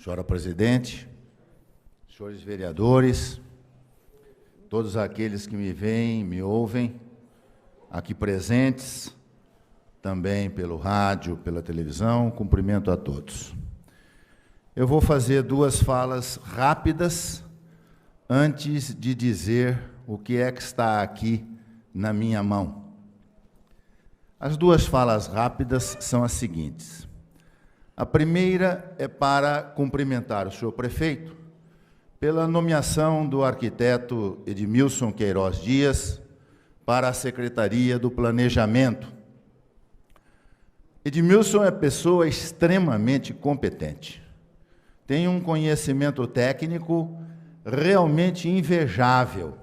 Senhora Presidente, senhores vereadores, todos aqueles que me veem, me ouvem, aqui presentes, também pelo rádio, pela televisão, cumprimento a todos. Eu vou fazer duas falas rápidas antes de dizer o que é que está aqui na minha mão. As duas falas rápidas são as seguintes. A primeira é para cumprimentar o senhor prefeito pela nomeação do arquiteto Edmilson Queiroz Dias para a Secretaria do Planejamento. Edmilson é pessoa extremamente competente. Tem um conhecimento técnico realmente invejável.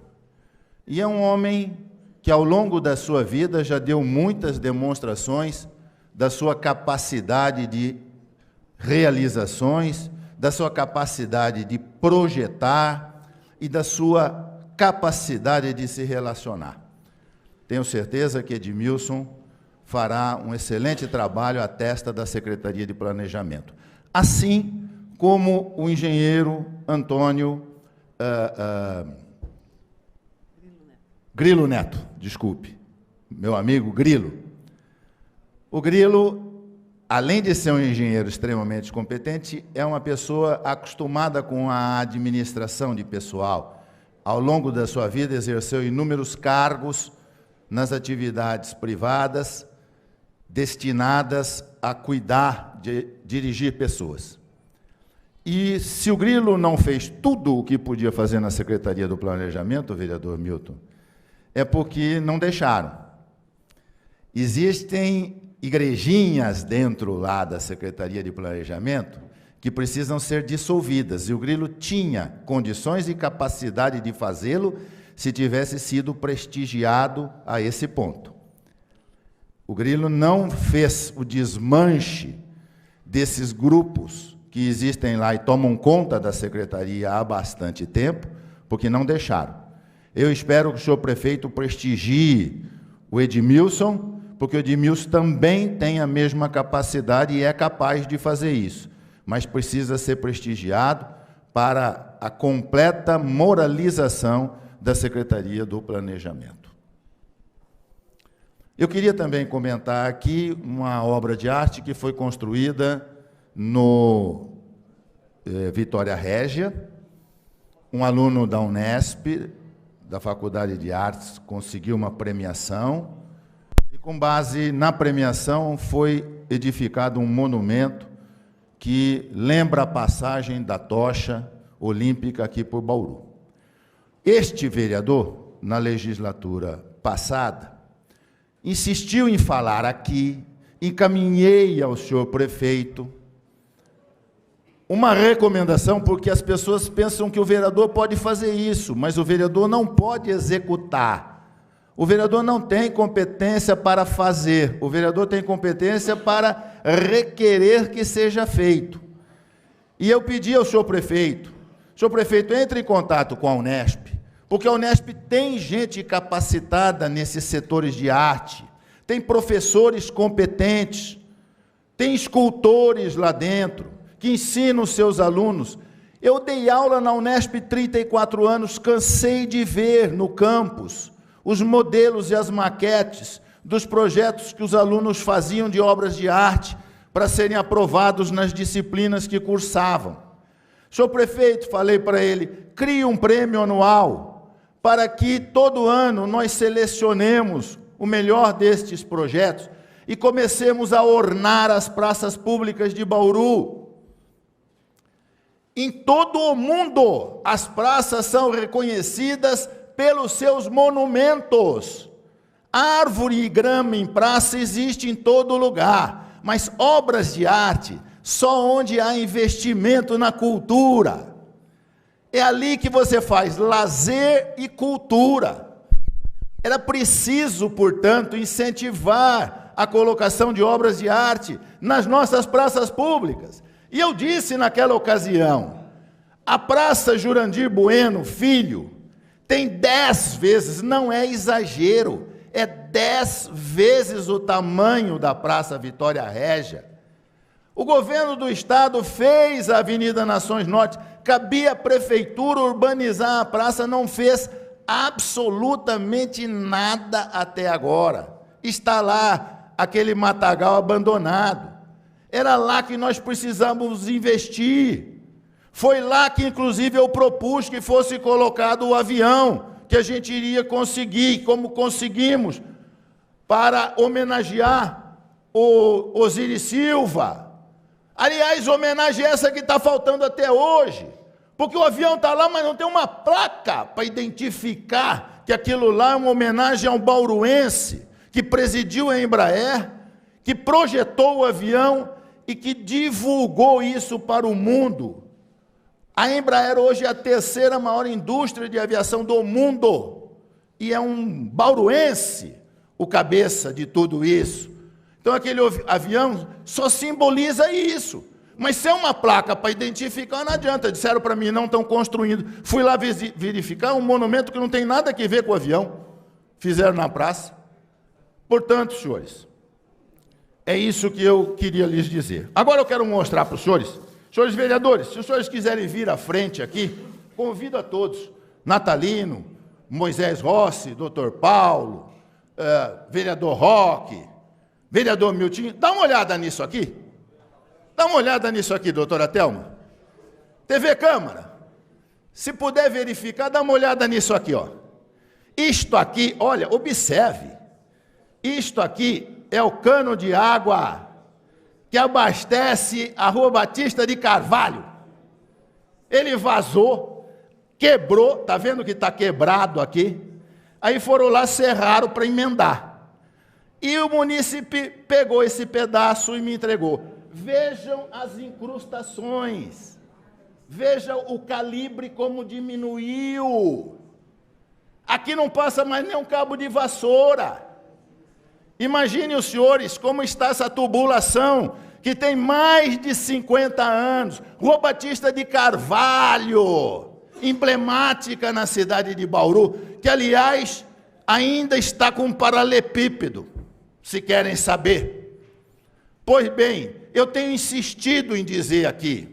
E é um homem que, ao longo da sua vida, já deu muitas demonstrações da sua capacidade de realizações, da sua capacidade de projetar e da sua capacidade de se relacionar. Tenho certeza que Edmilson fará um excelente trabalho à testa da Secretaria de Planejamento. Assim como o engenheiro Antônio Grilo Neto, desculpe, meu amigo Grilo. O Grilo, além de ser um engenheiro extremamente competente, é uma pessoa acostumada com a administração de pessoal. Ao longo da sua vida, exerceu inúmeros cargos nas atividades privadas destinadas a cuidar, de dirigir pessoas. E se o Grilo não fez tudo o que podia fazer na Secretaria do Planejamento, vereador Milton, é porque não deixaram. Existem igrejinhas dentro lá da Secretaria de Planejamento que precisam ser dissolvidas, e o Grilo tinha condições e capacidade de fazê-lo se tivesse sido prestigiado a esse ponto. O Grilo não fez o desmanche desses grupos que existem lá e tomam conta da Secretaria há bastante tempo, porque não deixaram. Eu espero que o senhor prefeito prestigie o Edmilson, porque o Edmilson também tem a mesma capacidade e é capaz de fazer isso, mas precisa ser prestigiado para a completa moralização da Secretaria do Planejamento. Eu queria também comentar aqui uma obra de arte que foi construída no Vitória Régia. Um aluno da Unesp, da Faculdade de Artes, conseguiu uma premiação, e com base na premiação foi edificado um monumento que lembra a passagem da tocha olímpica aqui por Bauru. Este vereador, na legislatura passada, insistiu em falar aqui, encaminhei ao senhor prefeito uma recomendação, porque as pessoas pensam que o vereador pode fazer isso, mas o vereador não pode executar. O vereador não tem competência para fazer, o vereador tem competência para requerer que seja feito. E eu pedi ao senhor prefeito, entre em contato com a Unesp, porque a Unesp tem gente capacitada nesses setores de arte, tem professores competentes, tem escultores lá dentro, que ensinam os seus alunos. Eu dei aula na Unesp 34 anos, cansei de ver no campus os modelos e as maquetes dos projetos que os alunos faziam de obras de arte para serem aprovados nas disciplinas que cursavam. Senhor prefeito, falei para ele, crie um prêmio anual para que todo ano nós selecionemos o melhor destes projetos e comecemos a ornar as praças públicas de Bauru. Em todo o mundo, as praças são reconhecidas pelos seus monumentos. Árvore e grama em praça existe em todo lugar, mas obras de arte, só onde há investimento na cultura. É ali que você faz lazer e cultura. Era preciso, portanto, incentivar a colocação de obras de arte nas nossas praças públicas. E eu disse naquela ocasião, a Praça Jurandir Bueno Filho tem 10 vezes, não é exagero, é 10 vezes o tamanho da Praça Vitória Régia. O governo do estado fez a Avenida Nações Norte, cabia à prefeitura urbanizar a praça, não fez absolutamente nada até agora. Está lá aquele matagal abandonado. Era lá que nós precisamos investir. Foi lá que, inclusive, eu propus que fosse colocado o avião, que a gente iria conseguir, como conseguimos, para homenagear o Osiris Silva. Aliás, homenagem essa que está faltando até hoje, porque o avião está lá, mas não tem uma placa para identificar que aquilo lá é uma homenagem a um bauruense que presidiu a Embraer, que projetou o avião e que divulgou isso para o mundo. A Embraer hoje é a terceira maior indústria de aviação do mundo, e é um bauruense o cabeça de tudo isso. Então, aquele avião só simboliza isso. Mas se é uma placa para identificar, não adianta. Disseram para mim, não estão construindo. Fui lá verificar um monumento que não tem nada a ver com o avião. Fizeram na praça. Portanto, senhores, é isso que eu queria lhes dizer. Agora eu quero mostrar para os senhores vereadores, se os senhores quiserem vir à frente aqui, convido a todos. Natalino, Moisés Rossi, doutor Paulo, vereador Roque, vereador Miltinho, dá uma olhada nisso aqui. Dá uma olhada nisso aqui, doutora Thelma. TV Câmara, se puder verificar, dá uma olhada nisso aqui, ó. Isto aqui, olha, observe. Isto aqui é o cano de água que abastece a Rua Batista de Carvalho. Ele vazou, quebrou, tá vendo que está quebrado aqui? Aí foram lá, serraram para emendar. E o munícipe pegou esse pedaço e me entregou. Vejam as incrustações. Vejam o calibre como diminuiu. Aqui não passa mais nem um cabo de vassoura. Imaginem os senhores como está essa tubulação, que tem mais de 50 anos. Rua Batista de Carvalho, emblemática na cidade de Bauru, que, aliás, ainda está com um paralelepípedo, se querem saber. Pois bem, eu tenho insistido em dizer aqui,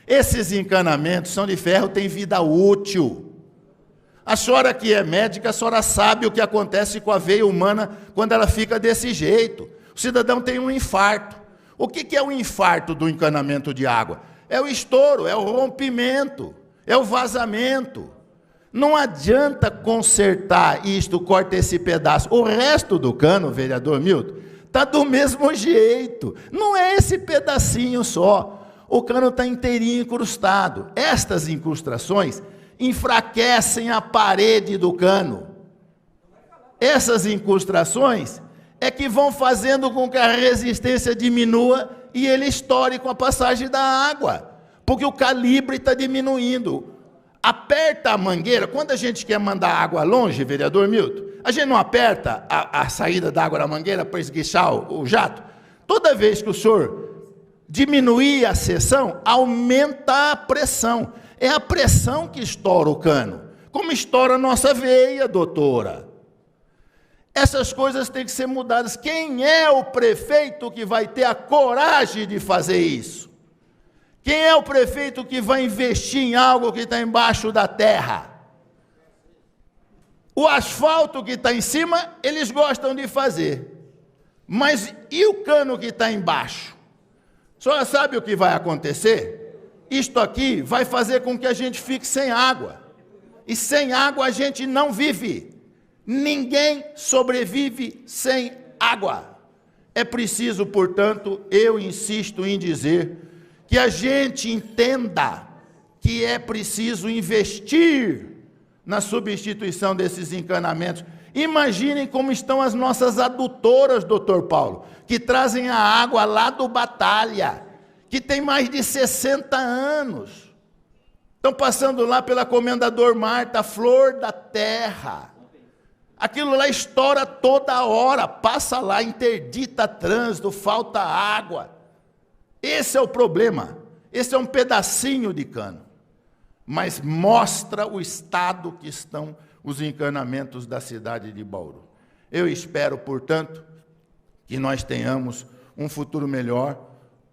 esses encanamentos são de ferro, têm vida útil. A senhora que é médica, a senhora sabe o que acontece com a veia humana quando ela fica desse jeito. O cidadão tem um infarto. O que é o infarto do encanamento de água? É o estouro, é o rompimento, é o vazamento. Não adianta consertar isto, corta esse pedaço. O resto do cano, vereador Milton, está do mesmo jeito. Não é esse pedacinho só. O cano está inteirinho incrustado. Estas incrustações enfraquecem a parede do cano. Essas incrustações é que vão fazendo com que a resistência diminua e ele estoure com a passagem da água, porque o calibre está diminuindo. Aperta a mangueira, quando a gente quer mandar água longe, vereador Milton, a gente não aperta a saída da água da mangueira para esguichar o jato? Toda vez que o senhor diminuir a seção, aumenta a pressão. É a pressão que estoura o cano, como estoura a nossa veia, doutora. Essas coisas têm que ser mudadas. Quem é o prefeito que vai ter a coragem de fazer isso? Quem é o prefeito que vai investir em algo que está embaixo da terra? O asfalto que está em cima, eles gostam de fazer. Mas e o cano que está embaixo? A senhora sabe o que vai acontecer? Isto aqui vai fazer com que a gente fique sem água. E sem água a gente não vive. Ninguém sobrevive sem água. É preciso, portanto, eu insisto em dizer que a gente entenda que é preciso investir na substituição desses encanamentos. Imaginem como estão as nossas adutoras, doutor Paulo, que trazem a água lá do Batalha, que tem mais de 60 anos. Estão passando lá pela Comendador Marta, flor da terra. Aquilo lá estoura toda hora, passa lá, interdita trânsito, falta água. Esse é o problema. Esse é um pedacinho de cano. Mas mostra o estado que estão os encanamentos da cidade de Bauru. Eu espero, portanto, que nós tenhamos um futuro melhor,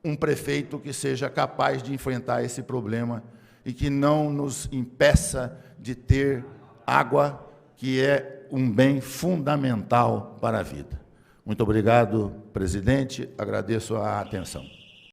um prefeito que seja capaz de enfrentar esse problema e que não nos impeça de ter água, que é um bem fundamental para a vida. Muito obrigado, presidente. Agradeço a atenção.